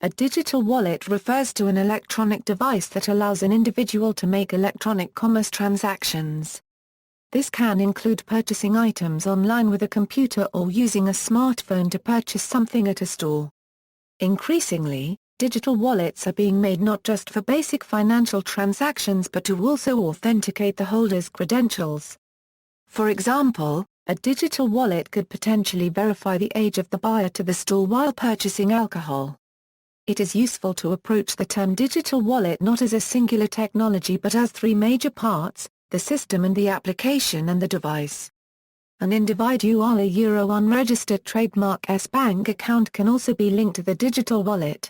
A digital wallet refers to an electronic device that allows an individual to make electronic commerce transactions. This can include purchasing items online with a computer or using a smartphone to purchase something at a store. Increasingly, digital wallets are being made not just for basic financial transactions but to also authenticate the holder's credentials. For example, a digital wallet could potentially verify the age of the buyer to the store while purchasing alcohol. It is useful to approach the term digital wallet not as a singular technology but as three major parts: the system and the application and the device. An individual unregistered trademark S bank account can also be linked to the digital wallet.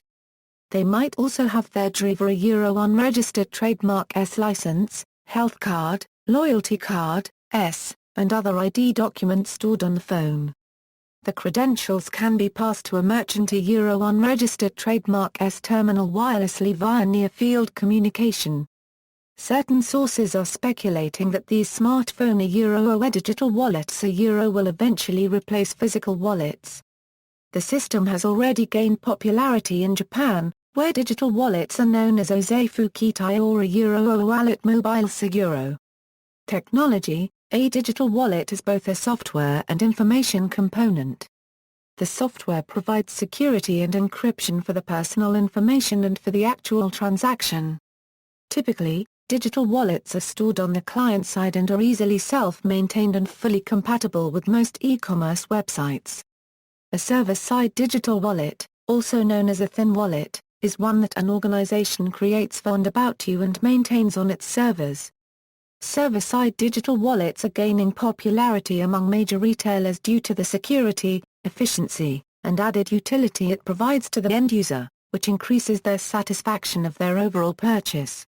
They might also have their driver unregistered trademark S license, health card, loyalty card, S, and other ID documents stored on the phone. The credentials can be passed to a merchant unregistered trademark S terminal wirelessly via near-field communication. Certain sources are speculating that these smartphone digital wallets will eventually replace physical wallets. The system has already gained popularity in Japan, where digital wallets are known as Ozefukitai or Wallet Mobile Seguro. Technology: a digital wallet is both a software and information component. The software provides security and encryption for the personal information and for the actual transaction. Typically, digital wallets are stored on the client side and are easily self-maintained and fully compatible with most e-commerce websites. A server-side digital wallet, also known as a thin wallet, is one that an organization creates for and about you and maintains on its servers. Server-side digital wallets are gaining popularity among major retailers due to the security, efficiency, and added utility it provides to the end user, which increases their satisfaction of their overall purchase.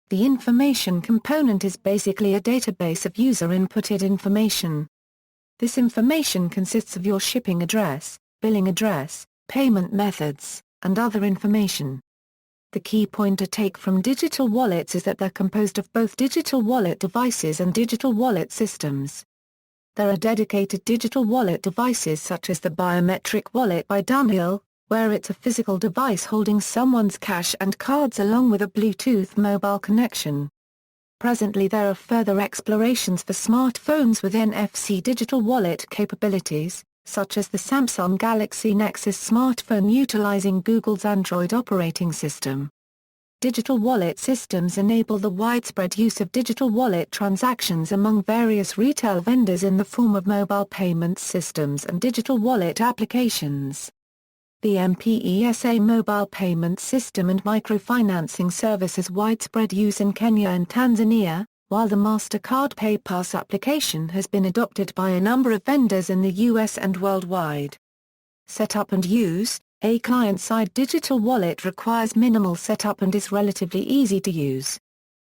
The information component is basically a database of user-inputted information. This information consists of your shipping address, billing address, payment methods, and other information. The key point to take from digital wallets is that they're composed of both digital wallet devices and digital wallet systems. There are dedicated digital wallet devices such as the biometric wallet by Daniel, where it's a physical device holding someone's cash and cards along with a Bluetooth mobile connection. Presently there are further explorations for smartphones with NFC digital wallet capabilities, such as the Samsung Galaxy Nexus smartphone utilizing Google's Android operating system. Digital wallet systems enable the widespread use of digital wallet transactions among various retail vendors in the form of mobile payment systems and digital wallet applications. The M-PESA mobile payment system and microfinancing service has widespread use in Kenya and Tanzania, while the MasterCard PayPass application has been adopted by a number of vendors in the US and worldwide. Setup and use: a client-side digital wallet requires minimal setup and is relatively easy to use.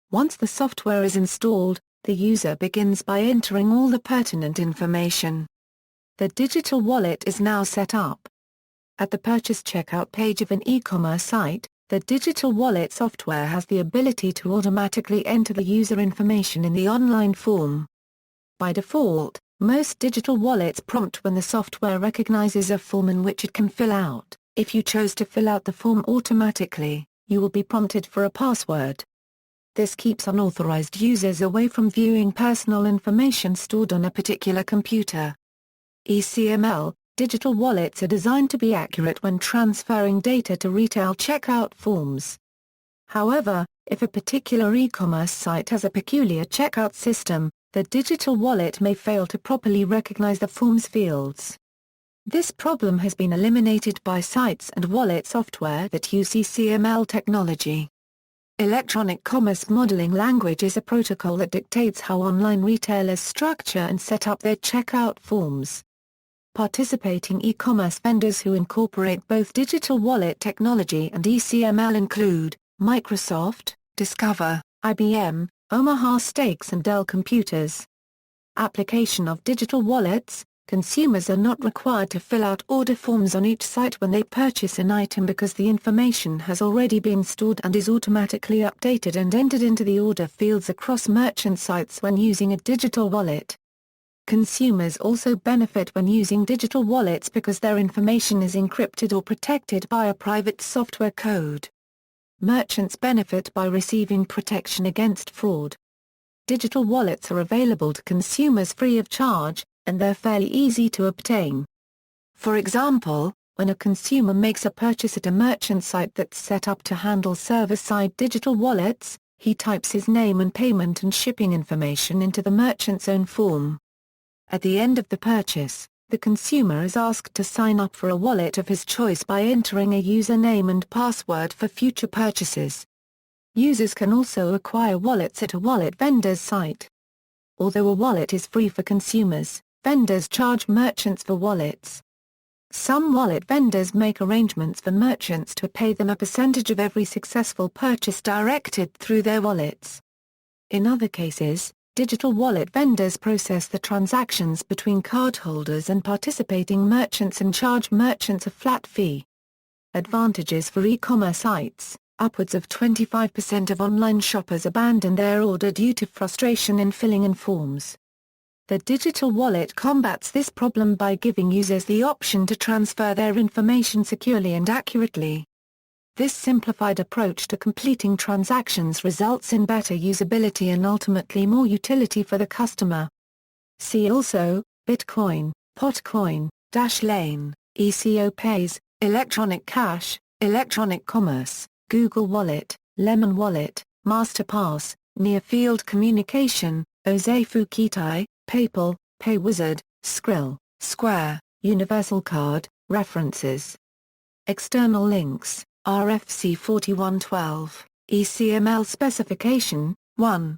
Once the software is installed, the user begins by entering all the pertinent information. The digital wallet is now set up. At the purchase checkout page of an e-commerce site, the digital wallet software has the ability to automatically enter the user information in the online form. By default, most digital wallets prompt when the software recognizes a form in which it can fill out. If you chose to fill out the form automatically, you will be prompted for a password. This keeps unauthorized users away from viewing personal information stored on a particular computer. ECML: digital wallets are designed to be accurate when transferring data to retail checkout forms. However, if a particular e-commerce site has a peculiar checkout system, the digital wallet may fail to properly recognize the form's fields. This problem has been eliminated by sites and wallet software that use ECML technology. Electronic Commerce Modeling Language is a protocol that dictates how online retailers structure and set up their checkout forms. Participating e-commerce vendors who incorporate both digital wallet technology and ECML include Microsoft, Discover, IBM, Omaha Steaks and Dell Computers. Application of digital wallets: consumers are not required to fill out order forms on each site when they purchase an item because the information has already been stored and is automatically updated and entered into the order fields across merchant sites when using a digital wallet. Consumers also benefit when using digital wallets because their information is encrypted or protected by a private software code. Merchants benefit by receiving protection against fraud. Digital wallets are available to consumers free of charge, and they're fairly easy to obtain. For example, when a consumer makes a purchase at a merchant site that's set up to handle server-side digital wallets, he types his name and payment and shipping information into the merchant's own form. At the end of the purchase, the consumer is asked to sign up for a wallet of his choice by entering a username and password for future purchases. Users can also acquire wallets at a wallet vendor's site. Although a wallet is free for consumers, vendors charge merchants for wallets. Some wallet vendors make arrangements for merchants to pay them a percentage of every successful purchase directed through their wallets. In other cases, digital wallet vendors process the transactions between cardholders and participating merchants and charge merchants a flat fee. Advantages for e-commerce sites: upwards of 25% of online shoppers abandon their order due to frustration in filling in forms. The digital wallet combats this problem by giving users the option to transfer their information securely and accurately. This simplified approach to completing transactions results in better usability and ultimately more utility for the customer. See also: Bitcoin, Potcoin, Dashlane, ECOPays, Electronic Cash, Electronic Commerce, Google Wallet, Lemon Wallet, MasterPass, Near-Field Communication, Ozefukitai, PayPal, PayWizard, Skrill, Square, Universal Card. References. External links: RFC 4112, ECML Specification, 1.